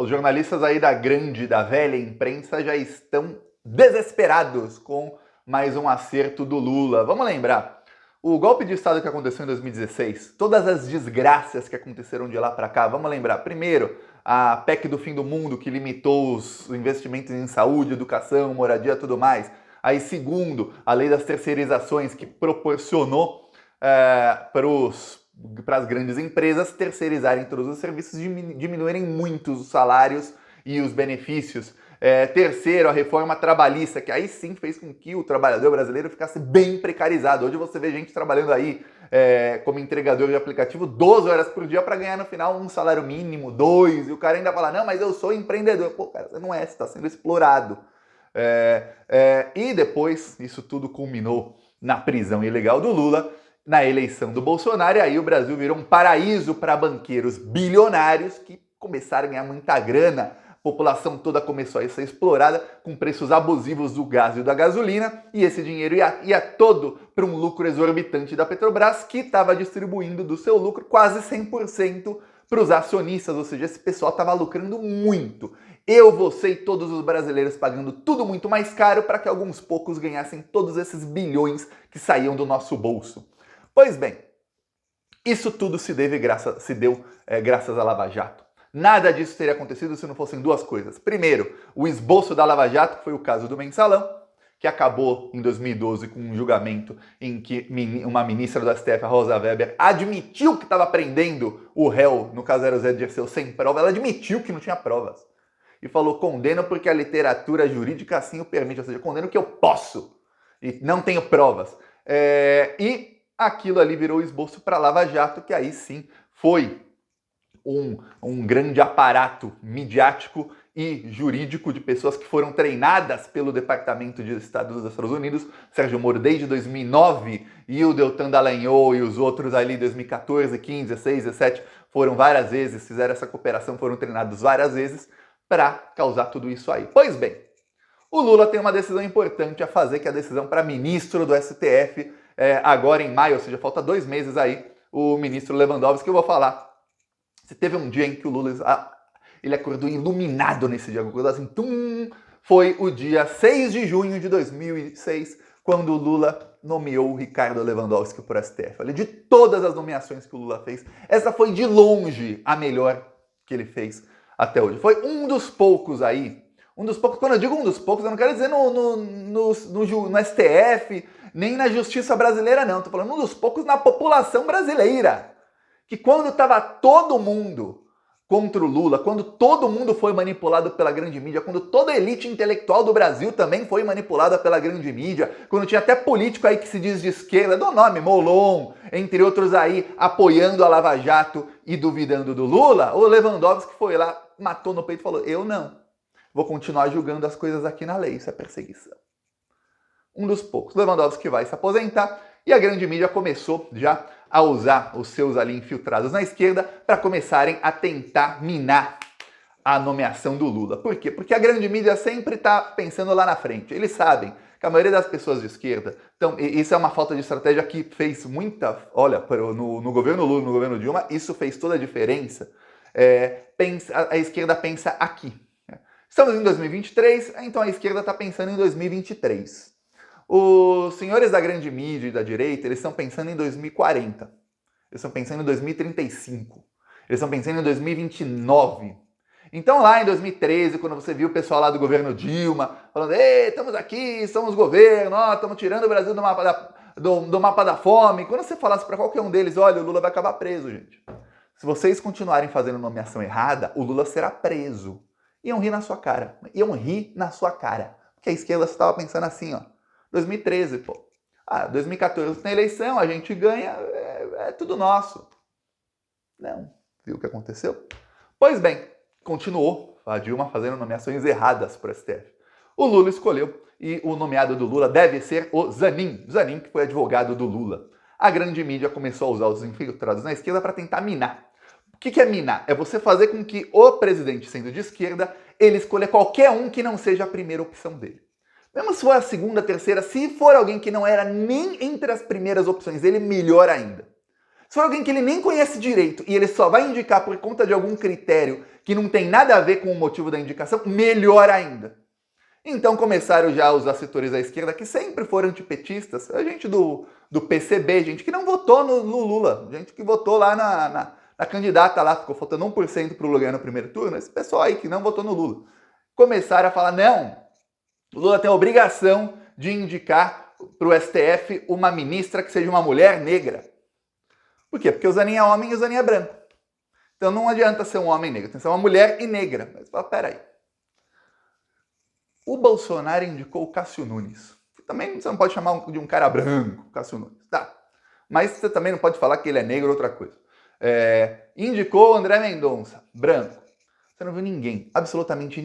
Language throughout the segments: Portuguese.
Os jornalistas aí da velha imprensa já estão desesperados com mais um acerto do Lula. Vamos lembrar, o golpe de Estado que aconteceu em 2016, todas as desgraças que aconteceram de lá para cá, vamos lembrar, primeiro, a PEC do fim do mundo que limitou os investimentos em saúde, educação, moradia e tudo mais. Aí, segundo, a lei das terceirizações que proporcionou para as grandes empresas terceirizarem todos os serviços e diminuírem muito os salários e os benefícios. Terceiro, a reforma trabalhista, que aí sim fez com que o trabalhador brasileiro ficasse bem precarizado. Hoje você vê gente trabalhando aí como entregador de aplicativo 12 horas por dia para ganhar no final um salário mínimo, 2, e o cara ainda fala, não, mas eu sou empreendedor. Pô, cara, você não é, você está sendo explorado. E depois, isso tudo culminou na prisão ilegal do Lula, na eleição do Bolsonaro, e aí o Brasil virou um paraíso para banqueiros bilionários que começaram a ganhar muita grana. A população toda começou a ser explorada com preços abusivos do gás e da gasolina, e esse dinheiro ia todo para um lucro exorbitante da Petrobras, que estava distribuindo do seu lucro quase 100% para os acionistas, ou seja, esse pessoal estava lucrando muito. Eu, você e todos os brasileiros pagando tudo muito mais caro para que alguns poucos ganhassem todos esses bilhões que saíam do nosso bolso. Pois bem, isso tudo se deu graças à Lava Jato. Nada disso teria acontecido se não fossem duas coisas. Primeiro, o esboço da Lava Jato, que foi o caso do Mensalão, que acabou em 2012 com um julgamento em que uma ministra do STF, a Rosa Weber, admitiu que estava prendendo o réu, no caso era o Zé Dirceu, sem prova. Ela admitiu que não tinha provas. E falou, condeno porque a literatura jurídica assim o permite, ou seja, condeno que eu posso e não tenho provas. E aquilo ali virou esboço para Lava Jato, que aí sim foi um grande aparato midiático e jurídico de pessoas que foram treinadas pelo Departamento de Estado dos Estados Unidos, Sérgio Moro desde 2009 e o Deltan Dallagnol e os outros ali 2014, 15, 16, 17 foram várias vezes, fizeram essa cooperação, foram treinados várias vezes para causar tudo isso aí. Pois bem, o Lula tem uma decisão importante a fazer, que é a decisão para ministro do STF, agora em maio, ou seja, falta 2 meses aí, o ministro Lewandowski, que eu vou falar. Se teve um dia em que o Lula ele acordou iluminado nesse dia, acordou assim, foi o dia 6 de junho de 2006, quando o Lula nomeou o Ricardo Lewandowski para o STF. Olha, de todas as nomeações que o Lula fez, essa foi de longe a melhor que ele fez até hoje. Foi um dos poucos aí, quando eu digo um dos poucos, eu não quero dizer no STF, nem na justiça brasileira não, estou falando um dos poucos na população brasileira. Que quando estava todo mundo contra o Lula, quando todo mundo foi manipulado pela grande mídia, quando toda a elite intelectual do Brasil também foi manipulada pela grande mídia, quando tinha até político aí que se diz de esquerda, do nome Molon, entre outros aí, apoiando a Lava Jato e duvidando do Lula, o Lewandowski foi lá, matou no peito e falou, eu não, vou continuar julgando as coisas aqui na lei, isso é perseguição. Um dos poucos. Lewandowski vai se aposentar e a grande mídia começou já a usar os seus ali infiltrados na esquerda para começarem a tentar minar a nomeação do Lula. Por quê? Porque a grande mídia sempre está pensando lá na frente. Eles sabem que a maioria das pessoas de esquerda, então isso é uma falta de estratégia que fez muita... Olha, no governo Lula, no governo Dilma, isso fez toda a diferença. A esquerda pensa aqui. Estamos em 2023, então a esquerda está pensando em 2023. Os senhores da grande mídia e da direita, eles estão pensando em 2040. Eles estão pensando em 2035. Eles estão pensando em 2029. Então lá em 2013, quando você viu o pessoal lá do governo Dilma falando, ei, estamos aqui, somos governo, estamos tirando o Brasil do mapa da fome. Quando você falasse para qualquer um deles, olha, o Lula vai acabar preso, gente. Se vocês continuarem fazendo nomeação errada, o Lula será preso. Iam rir na sua cara. Iam rir na sua cara. Porque a esquerda estava pensando assim, ó. 2013, pô. 2014 tem eleição, a gente ganha, é tudo nosso. Não. Viu o que aconteceu? Pois bem, continuou a Dilma fazendo nomeações erradas para o STF. O Lula escolheu e o nomeado do Lula deve ser o Zanin. Zanin, que foi advogado do Lula. A grande mídia começou a usar os infiltrados na esquerda para tentar minar. O que é minar? É você fazer com que o presidente, sendo de esquerda, ele escolha qualquer um que não seja a primeira opção dele. Mesmo se for a segunda, a terceira, se for alguém que não era nem entre as primeiras opções dele, melhor ainda. Se for alguém que ele nem conhece direito e ele só vai indicar por conta de algum critério que não tem nada a ver com o motivo da indicação, melhor ainda. Então começaram já os setores da esquerda que sempre foram antipetistas, a gente do PCB, gente que não votou no Lula, gente que votou lá na candidata lá, ficou faltando 1% para o Lula ganhar no primeiro turno, esse pessoal aí que não votou no Lula. Começaram a falar, não, o Lula tem a obrigação de indicar para o STF uma ministra que seja uma mulher negra. Por quê? Porque o Zanin é homem e o Zanin é branco. Então não adianta ser um homem negro, tem que ser uma mulher e negra. Mas fala, peraí. O Bolsonaro indicou o Cássio Nunes. Também você não pode chamar de um cara branco, Cássio Nunes. Tá. Mas você também não pode falar que ele é negro ou outra coisa. Indicou o André Mendonça, branco. Você não viu ninguém, absolutamente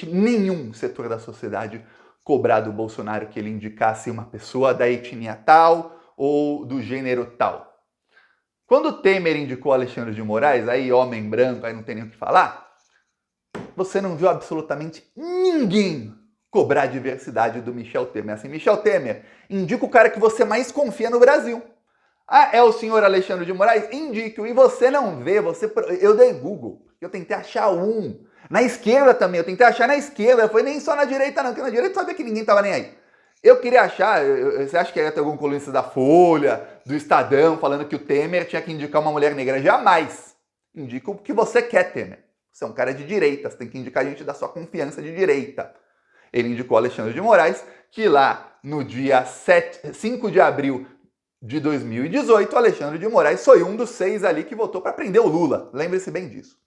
nenhum setor da sociedade cobrar do Bolsonaro que ele indicasse uma pessoa da etnia tal ou do gênero tal. Quando o Temer indicou Alexandre de Moraes, aí homem branco, aí não tem nem o que falar, você não viu absolutamente ninguém cobrar a diversidade do Michel Temer. Assim, Michel Temer, indica o cara que você mais confia no Brasil. Ah, é o senhor Alexandre de Moraes? Indique-o. E você não vê, eu dei Google, eu tentei achar um. Na esquerda também, eu tentei achar na esquerda, foi nem só na direita não, porque na direita sabia que ninguém tava nem aí. Eu queria achar, você acha que ia ter algum colunista da Folha, do Estadão, falando que o Temer tinha que indicar uma mulher negra? Jamais. Indica o que você quer, Temer. Você é um cara de direita, você tem que indicar gente da sua confiança de direita. Ele indicou Alexandre de Moraes, que lá no dia 5 de abril de 2018, o Alexandre de Moraes foi um dos 6 ali que votou para prender o Lula. Lembre-se bem disso.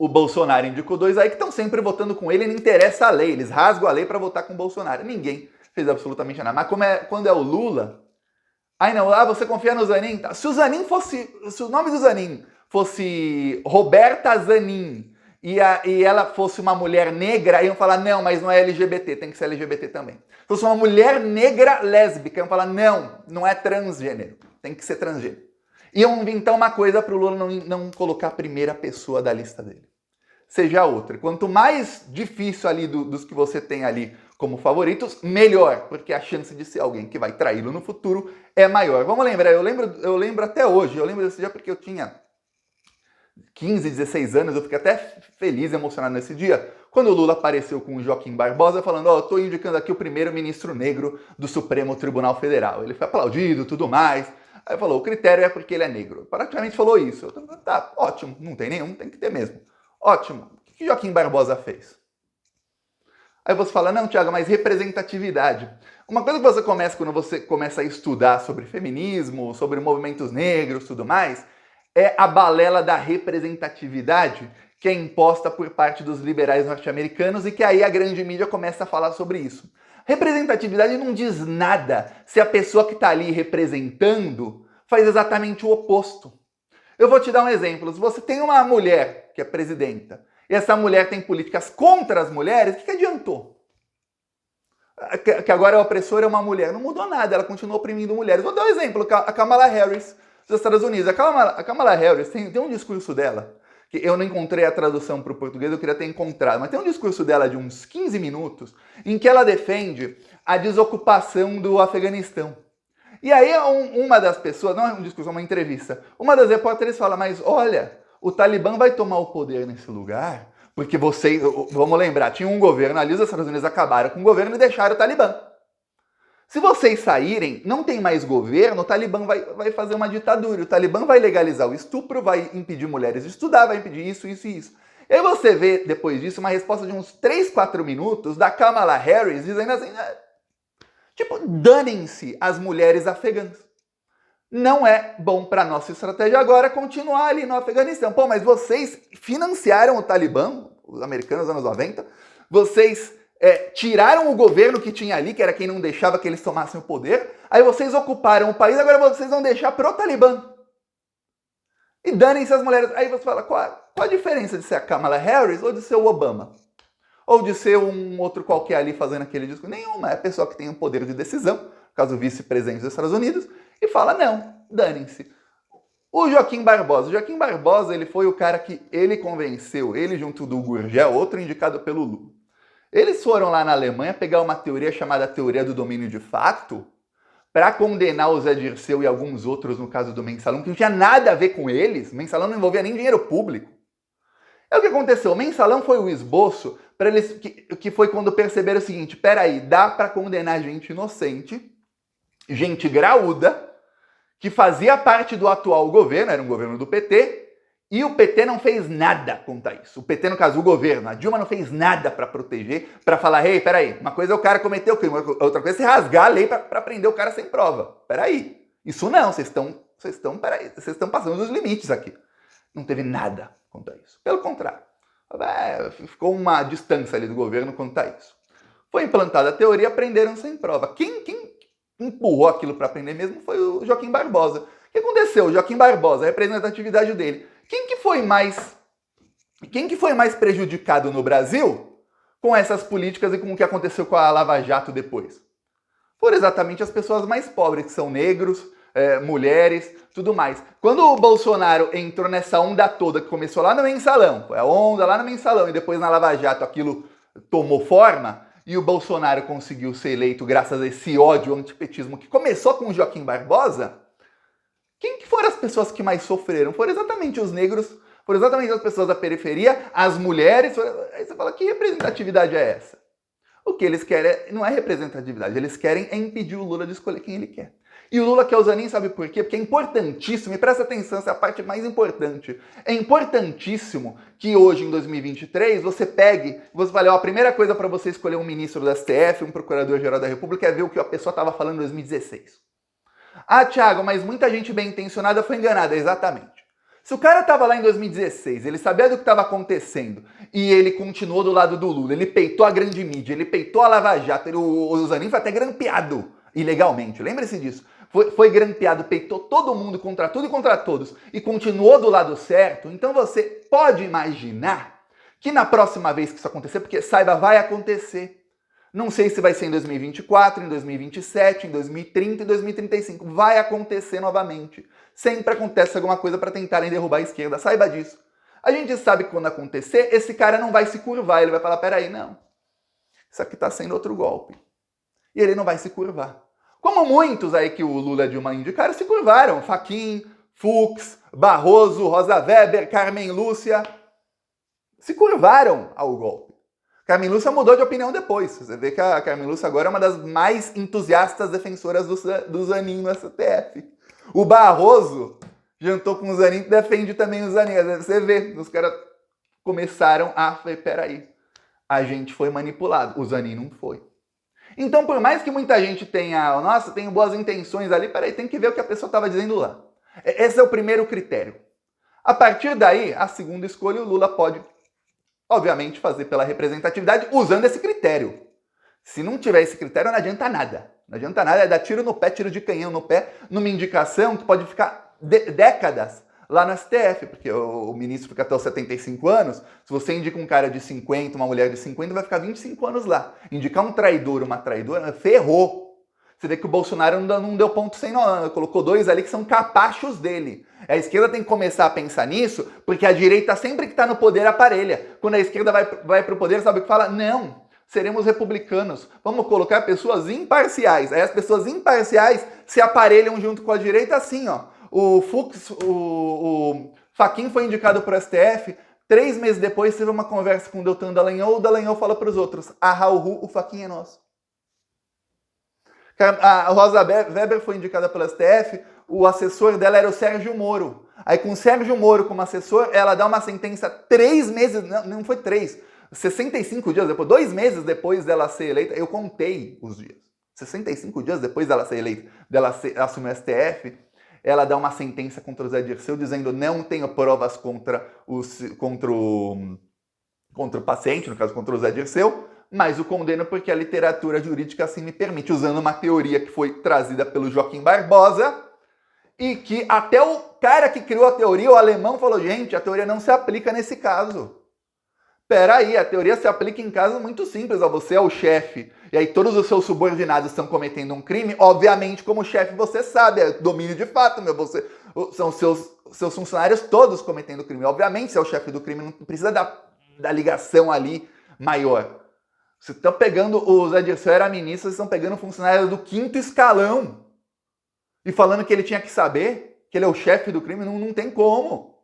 O Bolsonaro indicou 2 aí que estão sempre votando com ele, não interessa a lei, eles rasgam a lei para votar com o Bolsonaro. Ninguém fez absolutamente nada. Mas quando é o Lula, aí não, você confia no Zanin? Tá. Se o nome do Zanin fosse Roberta Zanin e ela fosse uma mulher negra, aí iam falar, não, mas não é LGBT, tem que ser LGBT também. Se fosse uma mulher negra lésbica, iam falar, não, não é transgênero, tem que ser transgênero. Iam inventar uma coisa para o Lula não colocar a primeira pessoa da lista dele. Seja outra. Quanto mais difícil ali dos que você tem ali como favoritos, melhor, porque a chance de ser alguém que vai traí-lo no futuro é maior. Vamos lembrar, eu lembro até hoje, eu lembro desse dia porque eu tinha 15, 16 anos, eu fiquei até feliz, emocionado nesse dia, quando o Lula apareceu com o Joaquim Barbosa falando, eu tô indicando aqui o primeiro ministro negro do Supremo Tribunal Federal. Ele foi aplaudido, tudo mais. Aí falou, o critério é porque ele é negro. Praticamente falou isso. Eu falei, tá, ótimo, não tem nenhum, tem que ter mesmo. Ótimo. O que Joaquim Barbosa fez? Aí você fala, não, Thiago, mas representatividade. Uma coisa que você começa quando você começa a estudar sobre feminismo, sobre movimentos negros, tudo mais, é a balela da representatividade que é imposta por parte dos liberais norte-americanos e que aí a grande mídia começa a falar sobre isso. Representatividade não diz nada se a pessoa que está ali representando faz exatamente o oposto. Eu vou te dar um exemplo. Se você tem uma mulher que é presidenta e essa mulher tem políticas contra as mulheres, o que adiantou? Que agora a opressora é uma mulher. Não mudou nada, ela continua oprimindo mulheres. Vou dar um exemplo, a Kamala Harris dos Estados Unidos. A Kamala Harris tem um discurso dela, que eu não encontrei a tradução para o português, eu queria ter encontrado, mas tem um discurso dela de uns 15 minutos em que ela defende a desocupação do Afeganistão. E aí uma das pessoas, não é um discurso, é uma entrevista, uma das repórteres fala, mas olha, o Talibã vai tomar o poder nesse lugar, porque vocês, vamos lembrar, tinha um governo ali, os Estados Unidos acabaram com o governo e deixaram o Talibã. Se vocês saírem, não tem mais governo, o Talibã vai fazer uma ditadura. O Talibã vai legalizar o estupro, vai impedir mulheres de estudar, vai impedir isso, isso e isso. E aí você vê, depois disso, uma resposta de uns 3, 4 minutos da Kamala Harris dizendo assim, tipo, danem-se as mulheres afegãs. Não é bom para nossa estratégia agora continuar ali no Afeganistão. Pô, mas vocês financiaram o Talibã, os americanos nos anos 90, vocês tiraram o governo que tinha ali, que era quem não deixava que eles tomassem o poder, aí vocês ocuparam o país, agora vocês vão deixar pro Talibã. E danem-se as mulheres. Aí você fala, qual a diferença de ser a Kamala Harris ou de ser o Obama? Ou de ser um outro qualquer ali fazendo aquele discurso? Nenhuma, é a pessoa que tem o poder de decisão, no caso o vice-presidente dos Estados Unidos, e fala, não, danem-se. O Joaquim Barbosa, ele foi o cara que ele convenceu, ele junto do Gurgel, outro indicado pelo Lula. Eles foram lá na Alemanha pegar uma teoria chamada teoria do domínio de fato para condenar o Zé Dirceu e alguns outros, no caso do Mensalão, que não tinha nada a ver com eles. O Mensalão não envolvia nem dinheiro público. É o que aconteceu. O Mensalão foi o esboço para eles que foi quando perceberam o seguinte: peraí, dá para condenar gente inocente, gente graúda, que fazia parte do atual governo, era um governo do PT, e o PT não fez nada contra isso. O PT, no caso, o governo, a Dilma não fez nada para proteger, para falar, ei, peraí, uma coisa é o cara cometer o crime, outra coisa é você rasgar a lei para prender o cara sem prova. Peraí, isso não, vocês estão passando dos limites aqui. Não teve nada contra isso. Pelo contrário, ficou uma distância ali do governo quanto a isso. Foi implantada a teoria, prenderam sem prova. Quem empurrou aquilo para prender mesmo foi o Joaquim Barbosa. O que aconteceu? O Joaquim Barbosa, a representatividade dele. Quem que foi mais prejudicado no Brasil com essas políticas e com o que aconteceu com a Lava Jato depois? Foram exatamente as pessoas mais pobres, que são negros, mulheres, tudo mais. Quando o Bolsonaro entrou nessa onda toda, que começou lá no Mensalão, foi a onda lá no Mensalão, e depois na Lava Jato aquilo tomou forma, e o Bolsonaro conseguiu ser eleito graças a esse ódio antipetismo que começou com o Joaquim Barbosa, quem que foram as pessoas que mais sofreram? Foram exatamente os negros, foram exatamente as pessoas da periferia, as mulheres. Aí você fala, que representatividade é essa? O que eles querem não é representatividade, eles querem impedir o Lula de escolher quem ele quer. E o Lula quer o Zanin, sabe por quê? Porque é importantíssimo, e presta atenção, essa é a parte mais importante. É importantíssimo que hoje, em 2023, você pegue, você fale, ó, a primeira coisa para você escolher um ministro do STF, um procurador-geral da República, é ver o que a pessoa estava falando em 2016. Ah, Thiago, mas muita gente bem intencionada foi enganada. Exatamente. Se o cara estava lá em 2016, ele sabia do que estava acontecendo e ele continuou do lado do Lula, ele peitou a grande mídia, ele peitou a Lava Jato, o Zanin foi até grampeado ilegalmente, lembre-se disso. Foi grampeado, peitou todo mundo contra tudo e contra todos e continuou do lado certo. Então você pode imaginar que na próxima vez que isso acontecer, porque saiba, vai acontecer. Não sei se vai ser em 2024, em 2027, em 2030, em 2035. Vai acontecer novamente. Sempre acontece alguma coisa para tentarem derrubar a esquerda. Saiba disso. A gente sabe que quando acontecer, esse cara não vai se curvar. Ele vai falar, peraí, não. Isso aqui está sendo outro golpe. E ele não vai se curvar. Como muitos aí que o Lula e a Dilma indicaram se curvaram. Fachin, Fux, Barroso, Rosa Weber, Carmen Lúcia. Se curvaram ao golpe. Carmen Lúcia mudou de opinião depois. Você vê que a Carmen Lúcia agora é uma das mais entusiastas defensoras do Zanin no STF. O Barroso jantou com o Zanin, que defende também o Zanin. Você vê, os caras começaram a falar, peraí, a gente foi manipulado, o Zanin não foi. Então, por mais que muita gente tenha, nossa, tenho boas intenções ali, peraí, tem que ver o que a pessoa estava dizendo lá. Esse é o primeiro critério. A partir daí, a segunda escolha, o Lula pode, obviamente, fazer pela representatividade usando esse critério. Se não tiver esse critério, não adianta nada. Não adianta nada, é dar tiro no pé, tiro de canhão no pé, numa indicação que pode ficar décadas lá no STF, porque o ministro fica até os 75 anos, se você indica um cara de 50, uma mulher de 50, vai ficar 25 anos lá. Indicar um traidor, uma traidora, ferrou. Você vê que o Bolsonaro não deu ponto sem nó, colocou dois ali que são capachos dele. A esquerda tem que começar a pensar nisso, porque a direita sempre que está no poder aparelha. Quando a esquerda vai para o poder, sabe o que fala? Não, seremos republicanos. Vamos colocar pessoas imparciais. Aí as pessoas imparciais se aparelham junto com a direita assim, ó. O Fux, o Fachin foi indicado para o STF, 3 meses depois teve uma conversa com o Deltan Dallagnol, o Dallagnol fala para os outros, a Raul, o Fachin é nosso. A Rosa Weber foi indicada pelo STF, o assessor dela era o Sérgio Moro. Aí com o Sérgio Moro como assessor, ela dá uma sentença 3 meses, não foi 3, 65 dias depois, 2 meses depois dela ser eleita, eu contei os dias. 65 dias depois dela ser eleita, assumir o STF, ela dá uma sentença contra o Zé Dirceu dizendo não tenho provas contra o paciente, no caso contra o Zé Dirceu, mas o condeno porque a literatura jurídica assim me permite, usando uma teoria que foi trazida pelo Joaquim Barbosa e que até o cara que criou a teoria, o alemão, falou, gente, a teoria não se aplica nesse caso. Peraí, a teoria se aplica em casos muito simples, ó, você é o chefe, e aí todos os seus subordinados estão cometendo um crime, obviamente como chefe você sabe, é domínio de fato, são seus funcionários todos cometendo crime, obviamente se é o chefe do crime, não precisa da ligação ali maior. Vocês estão pegando, o Zé Dirceu era ministro, vocês estão pegando funcionários do 5º escalão, E falando que ele tinha que saber que ele é o chefe do crime, não tem como.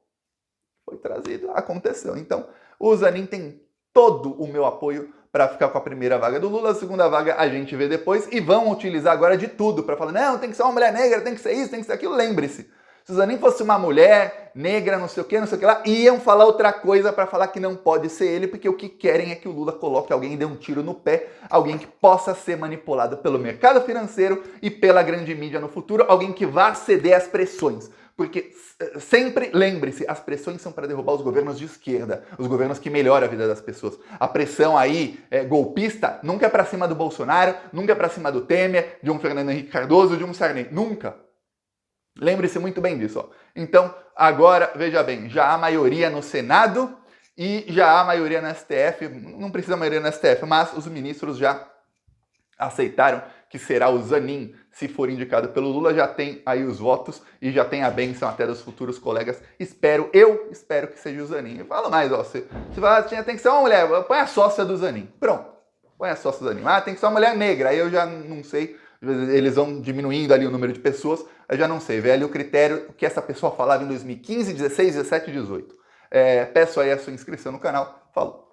Foi trazido, aconteceu. Então, o Zanin tem todo o meu apoio para ficar com a primeira vaga do Lula, a segunda vaga a gente vê depois, e vão utilizar agora de tudo para falar, não, tem que ser uma mulher negra, tem que ser isso, tem que ser aquilo. Lembre-se, se o Zanin fosse uma mulher negra, não sei o que lá, iam falar outra coisa para falar que não pode ser ele, porque o que querem é que o Lula coloque alguém e dê um tiro no pé, alguém que possa ser manipulado pelo mercado financeiro e pela grande mídia no futuro, alguém que vá ceder às pressões. Porque sempre, lembre-se, as pressões são para derrubar os governos de esquerda, os governos que melhoram a vida das pessoas. A pressão aí golpista nunca é para cima do Bolsonaro, nunca é para cima do Temer, de um Fernando Henrique Cardoso, de um Sarney, nunca. Lembre-se muito bem disso. Ó. Então, agora, veja bem, já há maioria no Senado e já há maioria no STF, não precisa maioria no STF, mas os ministros já aceitaram que será o Zanin, se for indicado pelo Lula, já tem aí os votos e já tem a bênção até dos futuros colegas. Eu espero que seja o Zanin. Eu falo mais, ó, você fala, tem que ser uma mulher, põe a sócia do Zanin. Pronto, põe a sócia do Zanin. Ah, tem que ser uma mulher negra, aí eu já não sei, eles vão diminuindo ali o número de pessoas, eu já não sei, vê ali o critério que essa pessoa falava em 2015, 16, 17 e 18. Peço aí a sua inscrição no canal, falou.